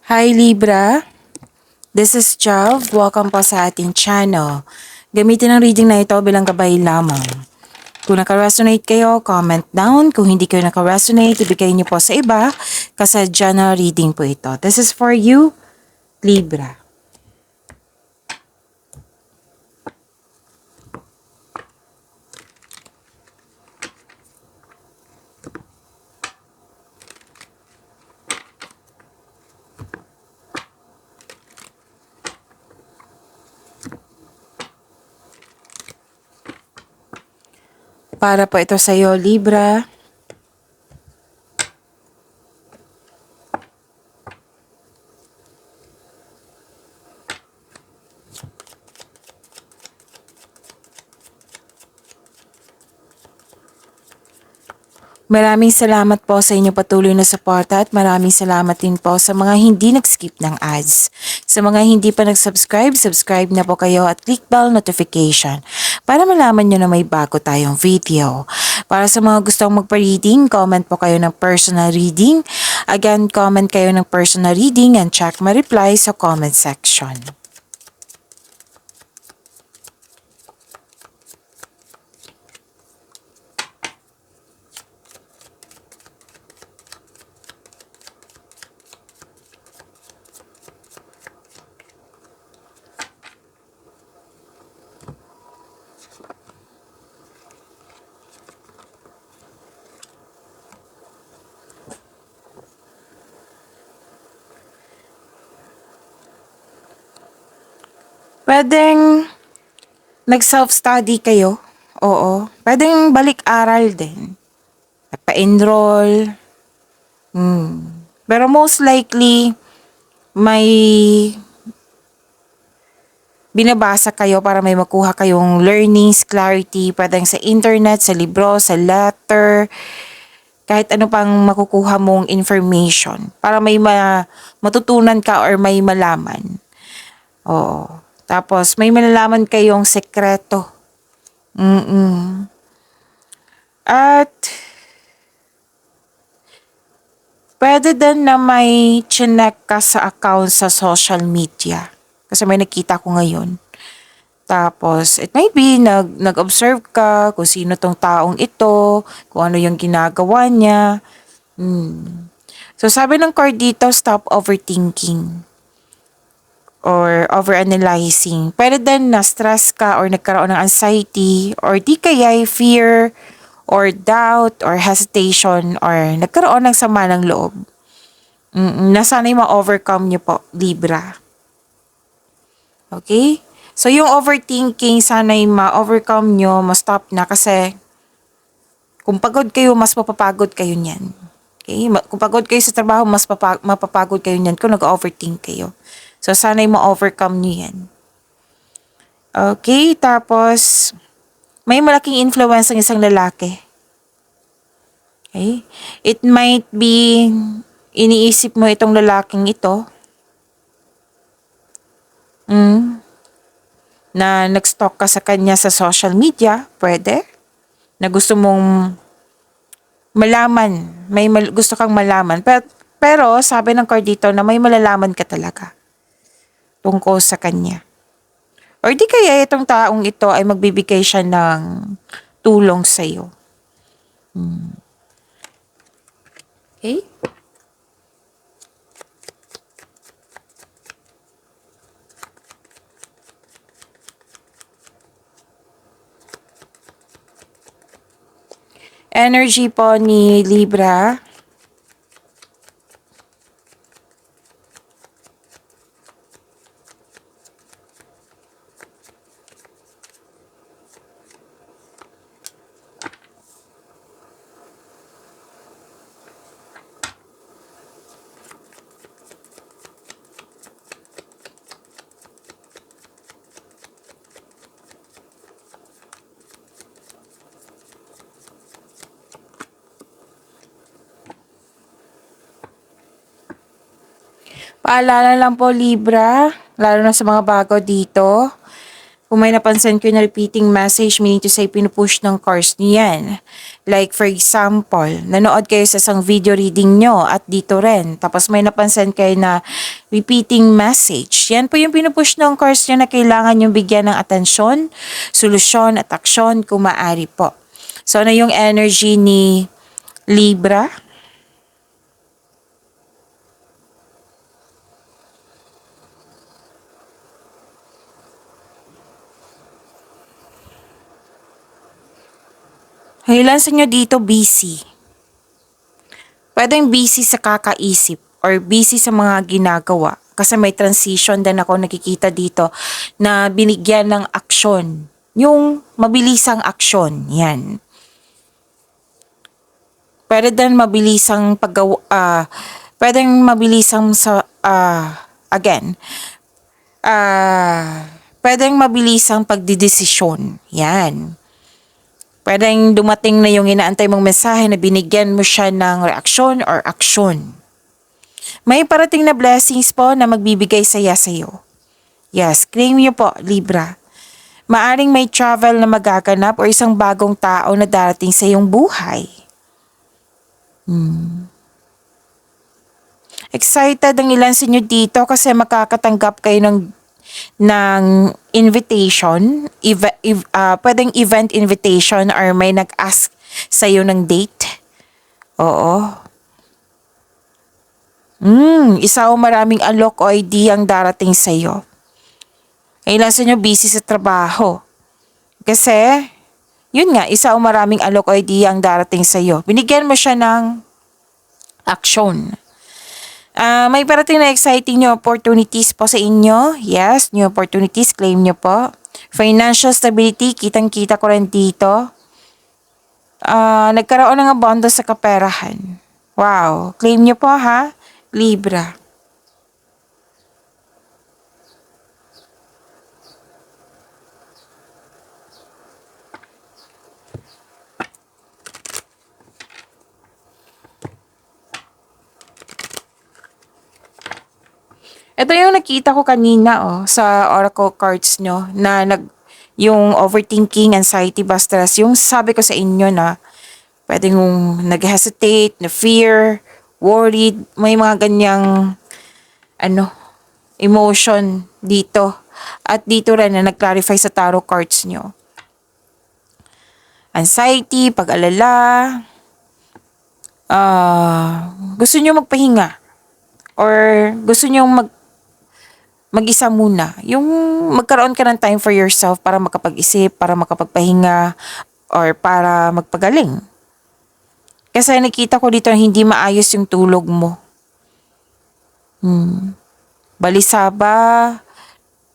Hi Libra, this is Jav. Welcome po sa ating channel. Gamitin ang reading na ito bilang gabay lamang. Kung naka-resonate kayo, comment down. Kung hindi kayo naka-resonate, ibigay niyo po sa iba kasi general reading po ito. This is for you, Libra. Para po ito sa iyo, Libra. Maraming salamat po sa inyong patuloy na suporta at maraming salamat din po sa mga hindi nag-skip ng ads. Sa mga hindi pa nag-subscribe, subscribe na po kayo at click bell notification para malaman nyo na may bago tayong video. Para sa mga gustong magpa-reading, comment po kayo ng personal reading. Again, comment kayo ng personal reading and check my reply sa comment section. Pwedeng nag-self-study kayo. Oo. Pwedeng balik-aral din. Nagpa-enroll. Pero most likely, may binabasa kayo para may makuha kayong learnings, clarity, pwedeng sa internet, sa libro, sa letter, kahit ano pang makukuha mong information para may matutunan ka or may malaman. Oo. Tapos, may malalaman kayong sekreto. At, pwede din na may chinek ka sa account sa social media. Kasi may nakita ko ngayon. Tapos, it might be nag-observe ka kung sino tong taong ito, kung ano yung ginagawa niya. So, sabi ng card dito, stop overthinking or overanalyzing. Pwede din na-stress ka or nagkaroon ng anxiety or di kaya fear or doubt or hesitation or nagkaroon ng sama ng loob. Na sana'y ma-overcome niyo po, Libra. Okay? So, yung overthinking, sana'y ma-overcome nyo, ma-stop na kasi kung pagod kayo, mas mapapagod kayo niyan. Okay? Kung pagod kayo sa trabaho, mas mapapagod kayo niyan kung nag-overthink kayo. So, sana'y ma-overcome nyo yan. Okay? Tapos, may malaking influence ng isang lalaki. Okay? It might be, iniisip mo itong lalaking ito, na nag-stalk ka sa kanya sa social media, pwede. Na gusto mong malaman, gusto kang malaman. Pero sabi ng card dito na may malalaman ka talaga tungkol sa kanya. Or di kaya itong taong ito ay magbibigay siya ng tulong sa iyo. Okay? Energy po ni Libra. Paalala lang po, Libra, lalo na sa mga bago dito. Kung may napansin ko na repeating message, meaning to say pinupush ng cards niyan. Like for example, nanood kayo sa isang video reading nyo at dito rin. Tapos may napansin kayo na repeating message. Yan po yung pinupush ng course nyo na kailangan yung bigyan ng atensyon, solusyon at aksyon kung maaari po. So ano yung energy ni Libra? Ang ilan sa inyo dito busy. Pwedeng busy sa kakaisip or busy sa mga ginagawa. Kasi may transition din ako nakikita dito na binigyan ng aksyon. Yung mabilisang aksyon. Yan. Pwede din mabilisang paggawa, pwedeng mabilisang sa, again, pwedeng mabilisang pagdidesisyon. Yan. Pwedeng dumating na yung inaantay mong mensahe na binigyan mo siya ng reaksyon or aksyon. May parating na blessings po na magbibigay saya sa'yo. Yes, claim niyo po, Libra. Maaring may travel na magaganap o isang bagong tao na darating sa iyong buhay. Excited ang ilan sa inyo dito kasi makakatanggap kayo ng invitation, pwedeng event invitation or may nag-ask sa iyo ng date. Oo. Isa o maraming alok o idea ang darating sa iyo. Ilan sa inyo busy sa trabaho. Kasi, yun nga, isa o maraming alok o idea ang darating sa iyo. Binigyan mo siya ng action. May parating na exciting new opportunities po sa inyo. Yes, new opportunities, claim nyo po. Financial stability, kitang-kita ko rin dito. Nagkaroon ng abundance sa kaperahan. Wow, claim nyo po ha, Libra. Ito yung nakita ko kanina sa oracle cards nyo na yung overthinking, anxiety, ba stress. Yung sabi ko sa inyo na pwedeng yung nag-hesitate, na fear, worried, may mga ganyang emotion dito. At dito rin na nag-clarify sa tarot cards nyo. Anxiety, pag-alala, gusto nyo magpahinga or gusto nyo mag-isa muna. Yung magkaroon ka ng time for yourself para makapag-isip, para makapagpahinga, or para magpagaling. Kasi nakita ko dito na hindi maayos yung tulog mo. Balisa ba?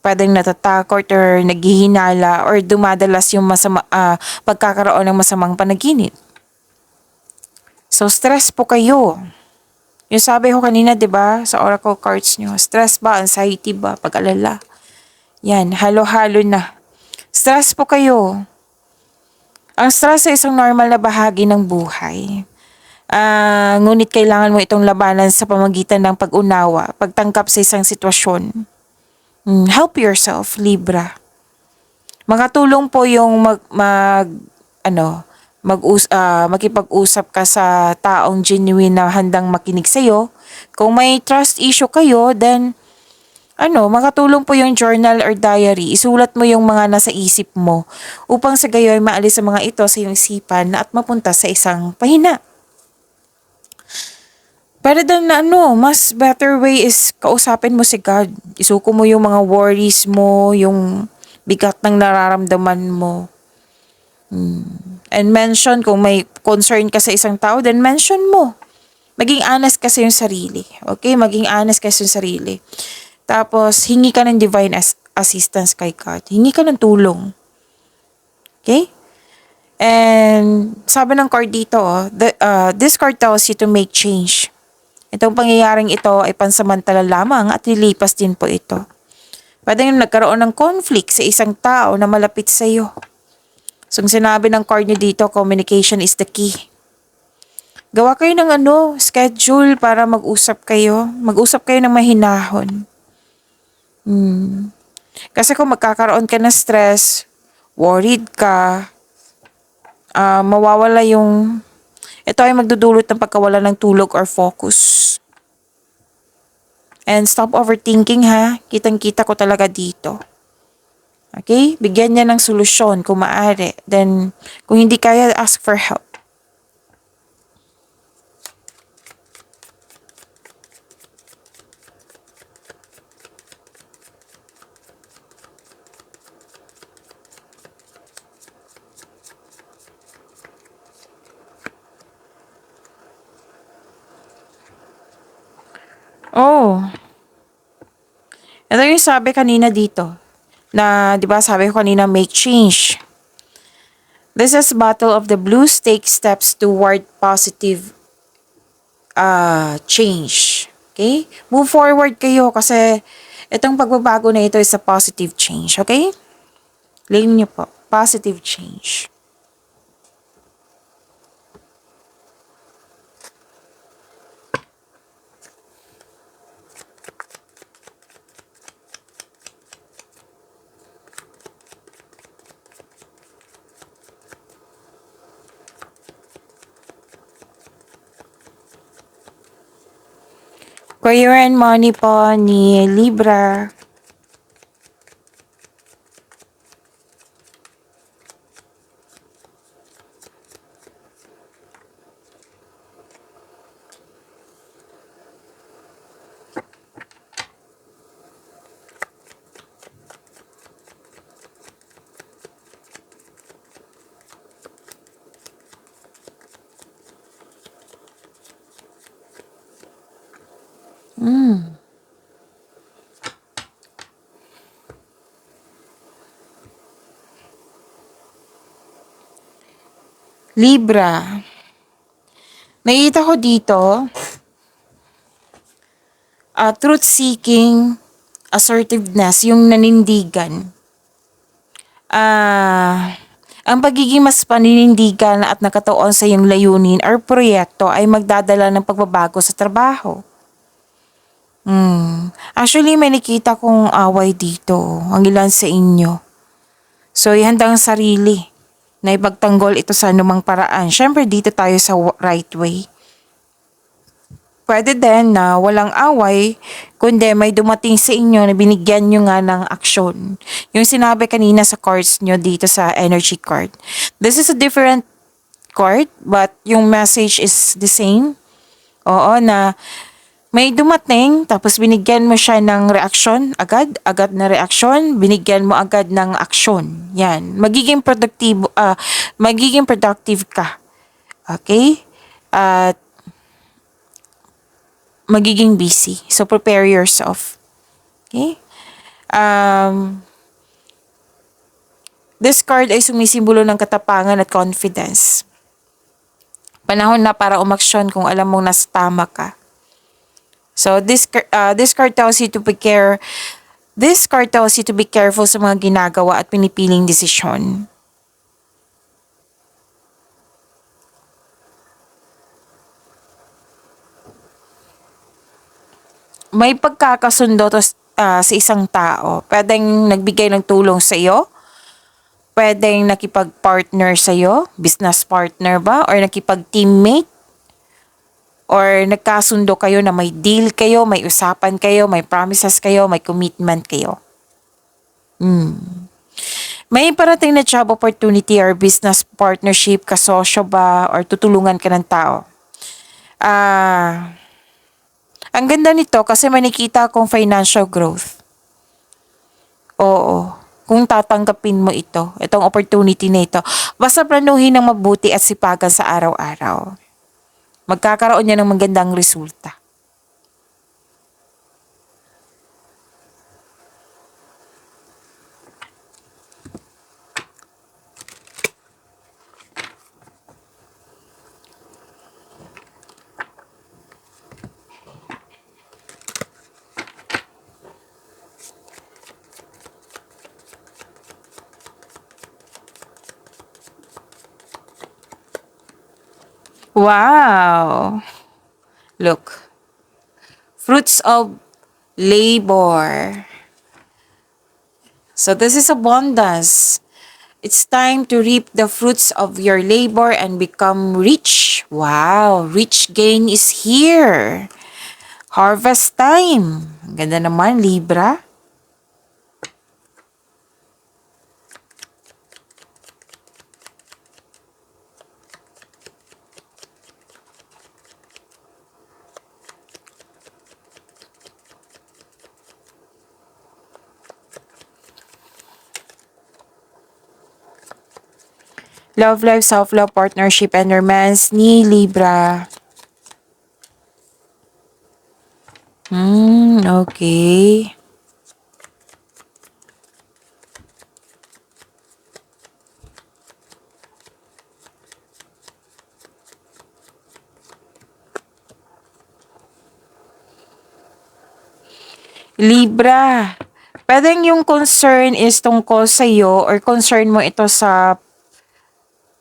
Pwedeng natatakot or naghihinala or dumadalas yung pagkakaroon ng masamang panaginip. So stress po kayo. Yung sabi ko kanina, 'di ba, sa oracle cards nyo, stress ba, anxiety ba, pag-alala. Yan, halo-halo na. Stress po kayo. Ang stress ay isang normal na bahagi ng buhay. Ngunit kailangan mo itong labanan sa pamagitan ng pag-unawa, pagtangkap sa isang sitwasyon. Help yourself, Libra. Makatulong po yung makipag-usap ka sa taong genuine na handang makinig sa'yo. Kung may trust issue kayo, then makatulong po yung journal or diary. Isulat mo yung mga nasa isip mo upang sa gayon maalis ang mga ito sa iyong isipan at mapunta sa isang pahina. Pero then mas better way is kausapin mo si God. Isuko mo yung mga worries mo, yung bigat ng nararamdaman mo. And mention kung may concern ka sa isang tao, then mention mo. Maging honest ka sa iyong sarili. Okay? Maging honest ka sa iyong sarili. Tapos, hingi ka ng divine assistance kay God. Hingi ka ng tulong. Okay? And, sabi ng card dito, this card tells you to make change. Itong pangyayaring ito ay pansamantala lamang at lilipas din po ito. Pwede yung nagkaroon ng conflict sa isang tao na malapit sa iyo. So, sinabi ng card nyo dito, communication is the key. Gawa kayo ng schedule para mag-usap kayo. Mag-usap kayo ng mahinahon. Kasi kung magkakaroon ka ng stress, worried ka, Mawawala yung, ito ay magdudulot ng pagkawala ng tulog or focus. And stop overthinking ha. Kitang-kita ko talaga dito. Okay? Bigyan niya ng solusyon kung maaari. Then, kung hindi kaya, ask for help. Oh, ito yung sabi kanina dito. Na, di ba sabi ko kanina, make change. This is Battle of the Blues. Take steps toward positive change. Okay? Move forward kayo kasi itong pagbabago na ito is a positive change. Okay? Claim niyo po. Positive change. Career and money po ni Libra. Libra. Nakita ko dito, truth-seeking, assertiveness, yung nanindigan. Ang pagiging mas paninindigan at nakatuon sa iyong layunin or proyekto ay magdadala ng pagbabago sa trabaho. Actually, may nakita kong away dito, ang ilan sa inyo. So, ihanda ang sarili na ipagtanggol ito sa anumang paraan. Siyempre, dito tayo sa right way. Pwede din na walang away, kundi may dumating sa inyo na binigyan nyo nga ng aksyon. Yung sinabi kanina sa cards nyo dito sa energy card. This is a different card, but yung message is the same. Oo, na may dumating, tapos binigyan mo siya ng reaksyon, agad na reaksyon, binigyan mo agad ng aksyon. Yan, magiging productive ka. Okay? At magiging busy. So, prepare yourself. Okay? This card ay sumisimbolo ng katapangan at confidence. Panahon na para umaksyon kung alam mong nasa tama ka. So, this card tells you to be This card tells you to be careful sa mga ginagawa at pinipiling desisyon. May pagkakasundo sa isang tao. Pwedeng nagbigay ng tulong sa iyo, pwedeng nakipag-partner sa iyo, business partner ba, or nakipag-teammate, or nagkasundo kayo na may deal kayo, may usapan kayo, may promises kayo, may commitment kayo. May parating na job opportunity or business partnership, kasosyo ba, or tutulungan ka ng tao. Ang ganda nito kasi may nakita akong financial growth. Oo. Kung tatanggapin mo itong opportunity na ito. Basta planuhin ng mabuti at sipagan sa araw-araw. Magkakaroon niya ng magandang resulta. Wow! Look. Fruits of labor. So this is abundance. It's time to reap the fruits of your labor and become rich. Wow, rich gain is here. Harvest time. Ang ganda naman, Libra. Love life, self-love, partnership, and romance ni Libra. Okay. Libra. Pwedeng yung concern is tungkol sa iyo or concern mo ito sa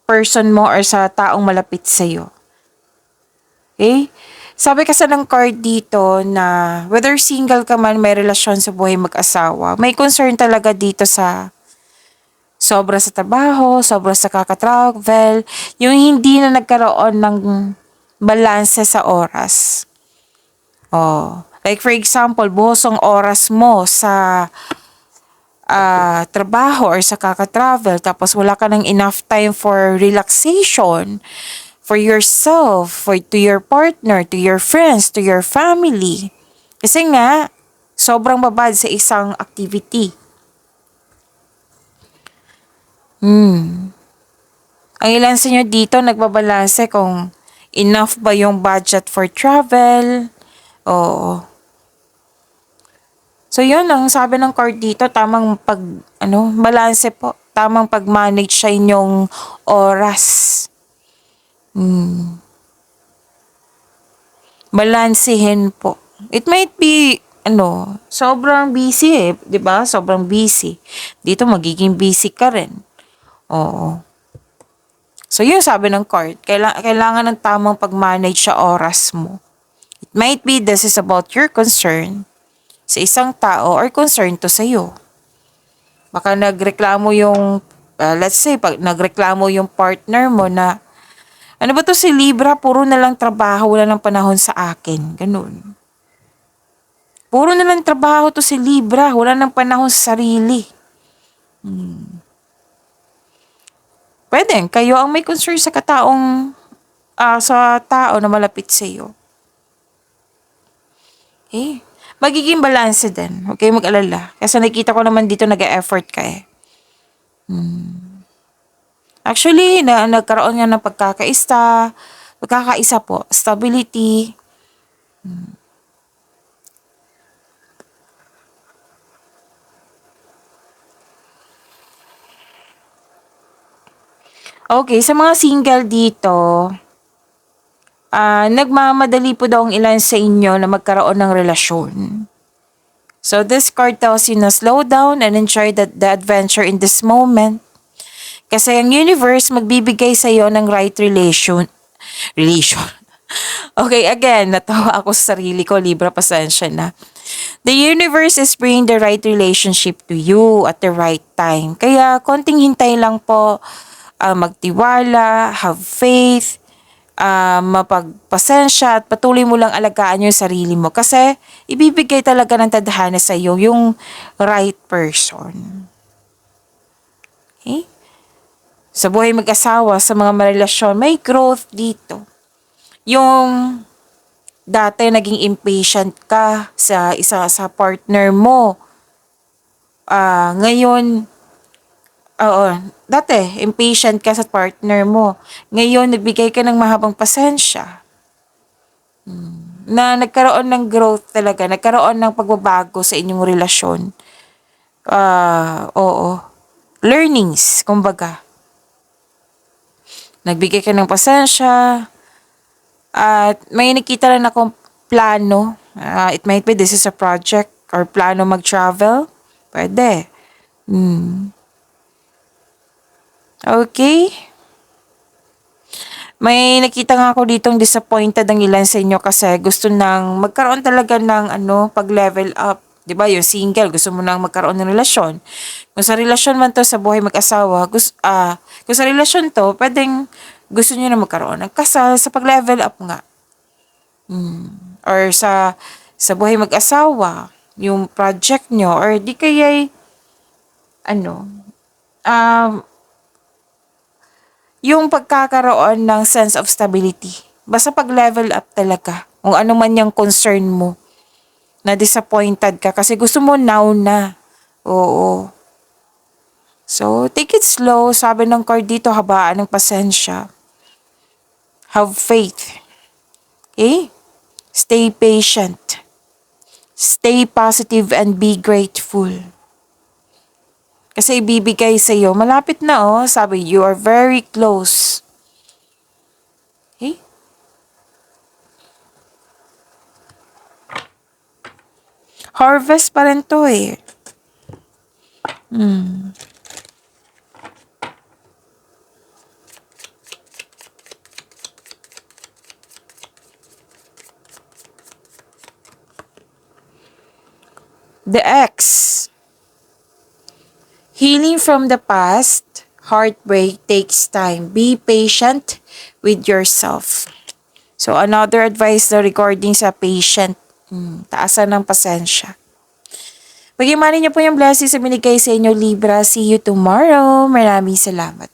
person mo or sa taong malapit sa iyo. Okay? Sabi kasi ng card dito na whether single ka man, may relasyon sa buhay mag-asawa, may concern talaga dito sa sobra sa trabaho, sobra sa kaka-travel, yung hindi na nagkaroon ng balanse sa oras. Oh, like for example, buhos ang oras mo sa trabaho or sa kaka-travel, tapos wala ka ng enough time for relaxation, for yourself, to your partner, to your friends, to your family. Kasi nga, sobrang babad sa isang activity. Ang ilan sa inyo dito nagbabalanse kung enough ba yung budget for travel. Oo. So yun ang sabi ng card dito, tamang balanse po. Tamang pag-manage sa inyong oras. Balansehin po. It might be, sobrang busy 'di ba? Sobrang busy. Dito magiging busy ka rin. Oo. So, yun sabi ng card. Kailangan ng tamang pag-manage sa oras mo. It might be this is about your concern sa isang tao or concern to sa'yo. Baka nagreklamo yung, let's say, pag nagreklamo yung partner mo na, ano ba to si Libra? Puro na lang trabaho, wala ng panahon sa akin. Ganun. Puro na lang trabaho to si Libra, wala ng panahon sa sarili. Pwede, kayo ang may concern sa sa tao na malapit sa iyo. Okay? Magiging balanse din. Okay, mag-alala. Kasi nakita ko naman dito nag-e-effort ka eh. Actually, nagkaroon nga ng pagkakaisa po, stability. Okay, sa mga single dito, nagmamadali po daw ang ilan sa inyo na magkaroon ng relasyon. So this card tells you na slow down and enjoy the adventure in this moment. Kasi ang universe magbibigay sa iyo ng right relation. Okay, again, natawa ako sa sarili ko, Libra, pasensya na. The universe is bringing the right relationship to you at the right time. Kaya konting hintay lang po, magtiwala, have faith, mapagpasensya at patuloy mo lang alagaan yung sarili mo. Kasi ibibigay talaga ng tadhana sa iyo yung right person. Okay? Sa buhay mag-asawa, sa mga marelasyon, may growth dito. Yung dati naging impatient ka sa partner mo. Ngayon, dati impatient ka sa partner mo. Ngayon, nagbigay ka ng mahabang pasensya. Na nagkaroon ng growth talaga, nagkaroon ng pagbabago sa inyong relasyon. Learnings, kumbaga. Nagbigay ka ng pasensya, at may nakita rin akong plano. It might be this is a project or plano mag-travel. Pwede. Okay. May nakita nga ako ditong disappointed ang ilan sa inyo kasi gusto nang magkaroon talaga ng pag-level up, 'Di ba? Yung single, gusto mo nang magkaroon ng relasyon. Kung sa relasyon man to sa buhay mag-asawa, kung sa relasyon to, pwedeng gusto niyo na magkaroon ng kasal sa pag-level up nga. Or sa buhay mag-asawa, yung project nyo, or di kaya ano, um, yung pagkakaroon ng sense of stability. Basta pag-level up talaga. Kung ano man yung concern mo, na disappointed ka kasi gusto mo now na. Oo. So, take it slow. Sabi ng card dito, habaan ng pasensya. Have faith. Okay? Stay patient. Stay positive and be grateful. Kasi ibibigay sa'yo, malapit na oh, sabi, you are very close. Okay? Harvest pa rin to eh. The X. Healing from the past, heartbreak takes time. Be patient with yourself. So, another advice na regarding sa patient. Taasan ng pasensya. Pag-imanin niyo po yung blessings na binigay sa inyo, Libra. See you tomorrow. Maraming salamat.